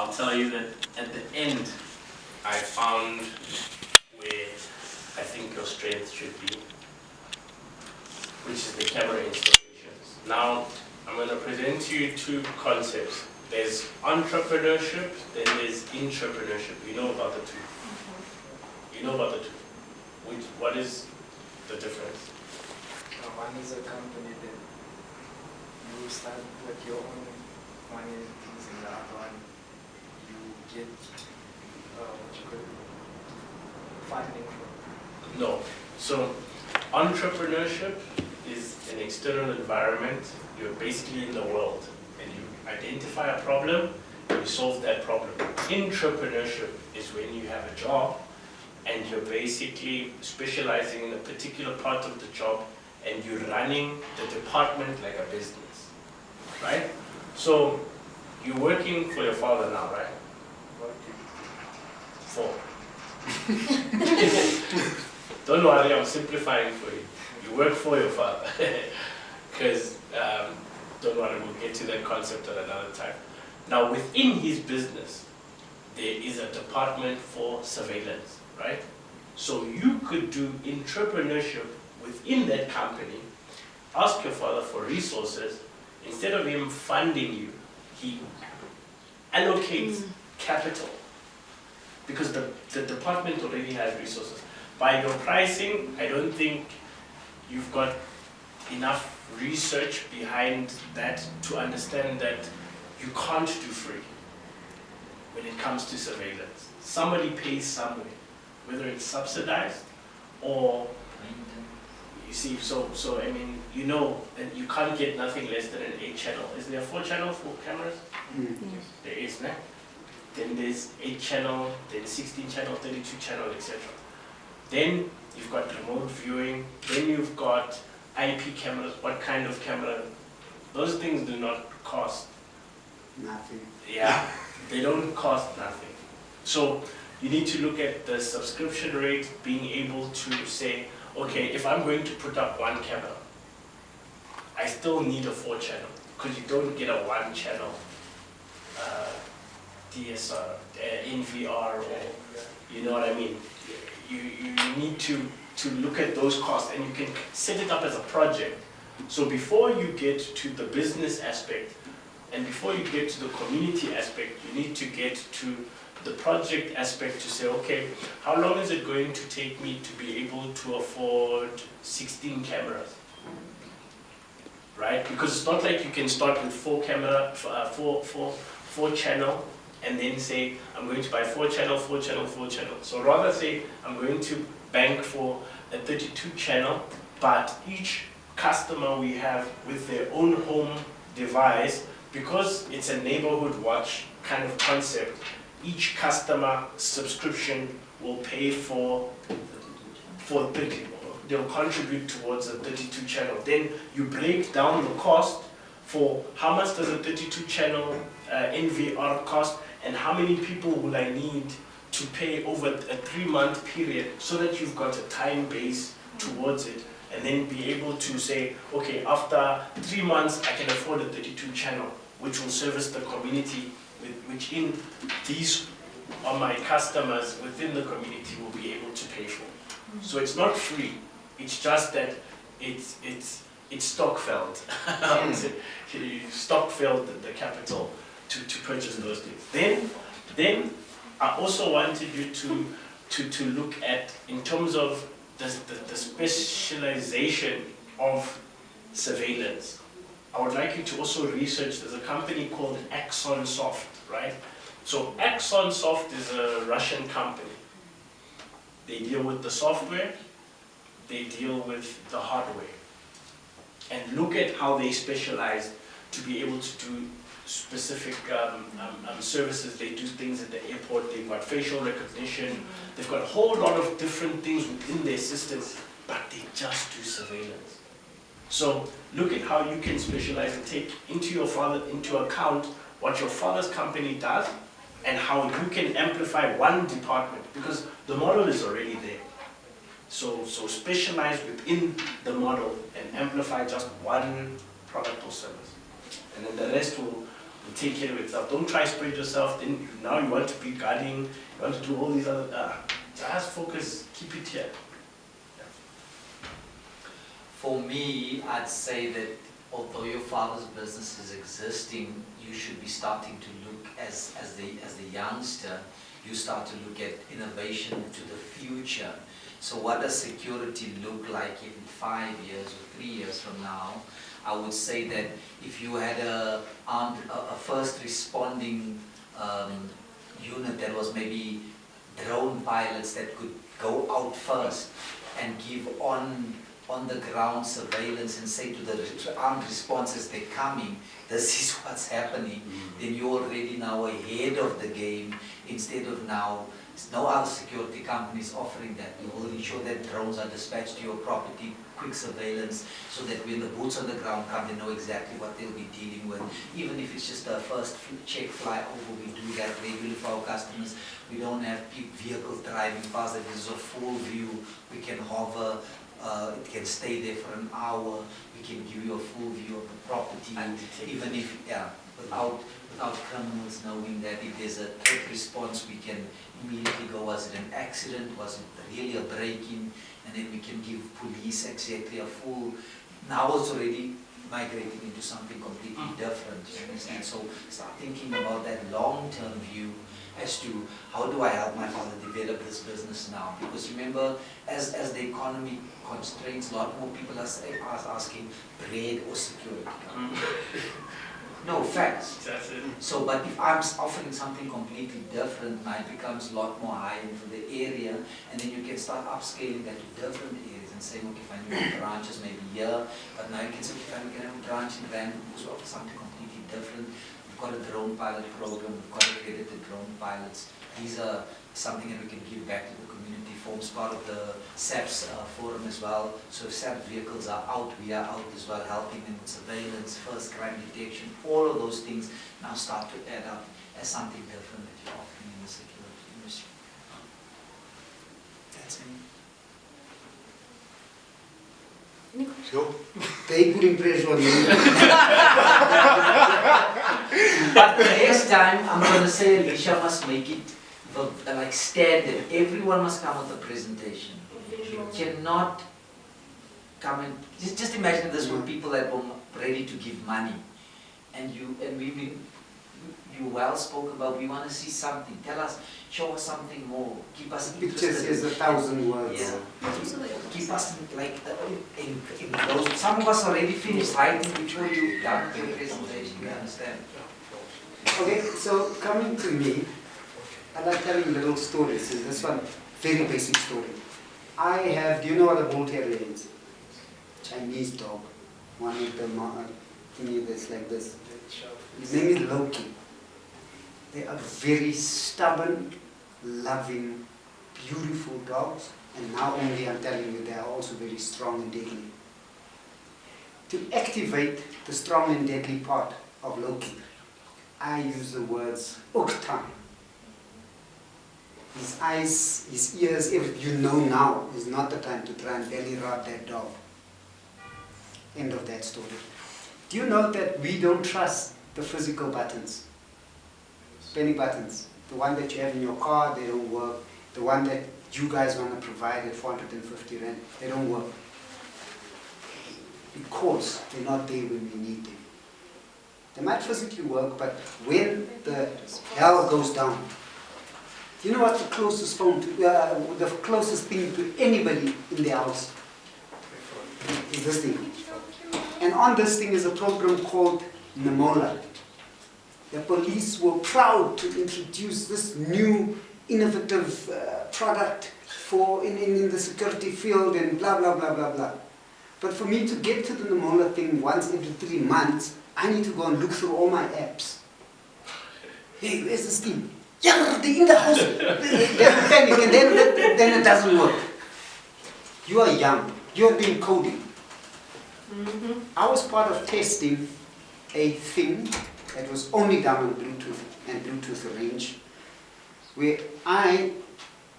I'll tell you that at the end, I found where I think your strength should be, which is the camera installations. Now, I'm going to present to you two concepts. There's entrepreneurship, then there's intrapreneurship. You know about the two. You know about the two. What is the difference? One is a company that you start with your own money, and the other one you get funding from. No. So, entrepreneurship is an external environment. You're basically in the world, and you identify a problem, and you solve that problem. Intrapreneurship is when you have a job, and you're basically specializing in a particular part of the job, and you're running the department like a business, right? So, you're working for your father now, right? For. Don't worry, I'm simplifying for you. You work for your father. Because, don't worry, we'll get to that concept at another time. Now, within his business, there is a department for surveillance, right? So you could do entrepreneurship within that company, ask your father for resources. Instead of him funding you, he allocates capital, because the department already has resources. By your pricing, I don't think you've got enough research behind that to understand that you can't do free when it comes to surveillance. Somebody pays somewhere, whether it's subsidized or, you see, so I mean, you know, and you can't get nothing less than an 8-channel. Is there a 4-channel for cameras? Yes. There is, no? Then there's 8-channel, then 16-channel, 32-channel, etc. Then you've got remote viewing, then you've got IP cameras. What kind of camera? Those things do not cost Nothing. Yeah, they don't cost nothing. So you need to look at the subscription rate, being able to say, okay, if I'm going to put up one camera, I still need a 4-channel, because you don't get a 1-channel DSR, NVR, or, you know what I mean? You need to look at those costs, and you can set it up as a project. So before you get to the business aspect, and before you get to the community aspect, you need to get to the project aspect to say, okay, how long is it going to take me to be able to afford 16 cameras? Right? Because it's not like you can start with 4-channel, and then say, I'm going to buy 4-channel, 4-channel, 4-channel. So rather say, I'm going to bank for a 32-channel, but each customer we have with their own home device, because it's a neighborhood watch kind of concept, each customer subscription will pay for 30. They'll contribute towards a 32-channel. Then you break down the cost for how much does a 32-channel NVR cost, and how many people will I need to pay over a 3-month period, so that you've got a time base towards it, and then be able to say, okay, after 3 months I can afford a 32-channel, which will service the community, which in these are my customers within the community will be able to pay for. So it's not free, it's just that it's stock-filled. Stock-filled the capital to purchase those things. Then I also wanted you to look at, in terms of the specialization of surveillance. I would like you to also research, there's a company called Axon Soft, right? So Axon Soft is a Russian company. They deal with the software, they deal with the hardware. And look at how they specialize to be able to do specific services. They do things at the airport, they've got facial recognition, they've got a whole lot of different things within their systems, but they just do surveillance. So look at how you can specialize and take into account what your father's company does, and how you can amplify one department, because the model is already there. So specialize within the model and amplify just one product or service. And then the rest will will take care of itself. Don't try to spread yourself. Then now you want to be guarding, you want to do all these other. Just focus, keep it here. For me, I'd say that although your father's business is existing, you should be starting to look as the youngster. You start to look at innovation to the future. So what does security look like in 5 years or 3 years from now? I would say that if you had a first responding unit that was maybe drone pilots that could go out first and give on the ground surveillance and say to the armed responses, they're coming, this is what's happening, then you're already now ahead of the game, instead of now, no other security companies offering that. You will ensure that drones are dispatched to your property, quick surveillance, so that when the boots on the ground come, they know exactly what they'll be dealing with. Even if it's just a first check fly over, we do that regularly for our customers. We don't have vehicles driving past, that is a full view. We can hover. It can stay there for an hour. We can give you a full view of the property, even if, without criminals knowing that if there's a quick response, we can immediately go, was it an accident, was it really a break-in, and then we can give police exactly a full, now it's already migrating into something completely different, you understand? So start thinking about that long-term view as to how do I help my father develop this business now? Because remember, as the economy constraints, a lot more people are asking bread or security. No, facts. That's it. So, but if I'm offering something completely different, now it becomes a lot more high-end for the area, and then you can start upscaling that to different areas and saying, okay, fine, you have branches maybe here, but now you can say, okay, fine, we can have a branch in Random because we offer something completely different. We've got a drone pilot program, we've got accredited drone pilots. These are something that we can give back to the community, forms part of the SAPS forum as well. So if SAP vehicles are out, we are out as well, helping them with surveillance, first crime detection, all of those things now start to add up as something different that you're offering in the security industry. That's me. So, they putting pressure on you. But the next time, I'm going to say Alicia must make it like standard. Everyone must come with a presentation. You cannot come and just imagine this were people that were ready to give money, and you well spoke about. We want to see something. Tell us, show us something more. Keep us Pictures is 1,000 words. Yeah. Keep us like in those. Some of us already finished writing before you done your presentation. You understand? Okay, so coming to me, I like telling little stories. So this one, very basic story. I have, do you know what a bull terrier is? Chinese dog. One of the thingy that's like this. His name is Loki. They are very stubborn, loving, beautiful dogs. And now only I'm telling you, they are also very strong and deadly. To activate the strong and deadly part of Loki, I use the words Uktan. His eyes, his ears, everything. You know now is not the time to try and belly rub that dog. End of that story. Do you know that we don't trust the physical buttons? Penny buttons. The one that you have in your car, they don't work. The one that you guys want to provide at 450 Rand, they don't work. Because they're not there when we need them. They might physically work, but when the hell goes down, do you know what the closest phone to, the closest thing to anybody in the house is this thing. And on this thing is a program called Namola. The police were proud to introduce this new innovative product for in the security field and blah, blah, blah, blah, blah. But for me to get to the Namola thing once every 3 months, I need to go and look through all my apps. Hey, where's this thing? Yeah, they're in the house. Then panic, and then it doesn't work. You are young. You are doing coding. I was part of testing a thing that was only done on Bluetooth and Bluetooth range, where I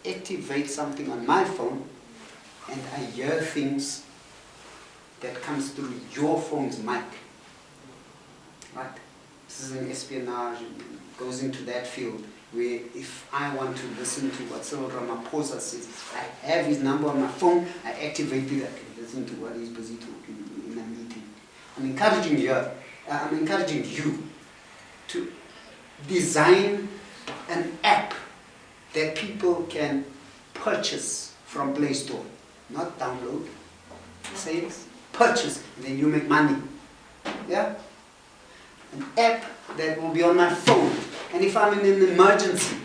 activate something on my phone and I hear things that comes through your phone's mic. Right? this is an espionage, and goes into that field, where if I want to listen to what Cyril Ramaphosa says, I have his number on my phone, I activate it, I can listen to what he's busy talking in a meeting. I'm encouraging you to design an app that people can purchase from Play Store, not download. Sales, purchase, and then you make money. Yeah? An app that will be on my phone, and if I'm in an emergency,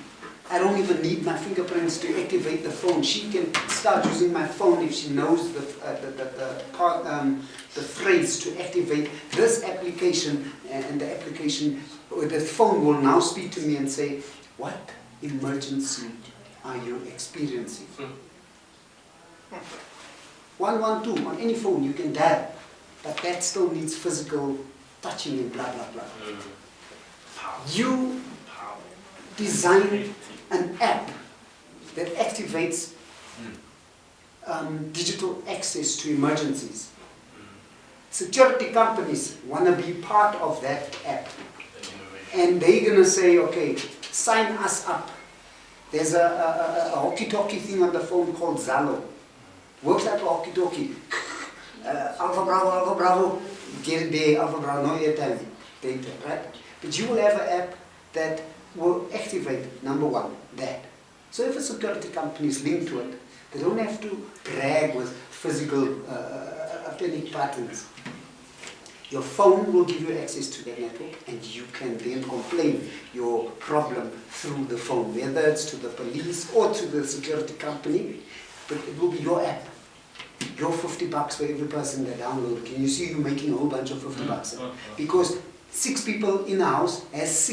I don't even need my fingerprints to activate the phone. She can start using my phone if she knows the phrase to activate this application, and the application, or the phone will now speak to me and say, what emergency are you experiencing? 112 on any phone you can dial, but that still needs physical touching and blah blah blah. You design an app that activates digital access to emergencies. Security companies want to be part of that app, and they're going to say, okay, sign us up. There's a walkie-talkie thing on the phone called Zalo. Works like a walkie-talkie. Alpha Bravo, get it there, Alpha Bravo, no airtime, data, right? But you will have an app that will activate, number one, that. So if a security company is linked to it, they don't have to brag with physical panic patterns. Your phone will give you access to that network, and you can then complain your problem through the phone, whether it's to the police or to the security company, but it will be your app. Your $50 for every person that download. Can you see you making a whole bunch of $50? Because 6 people in the house has 6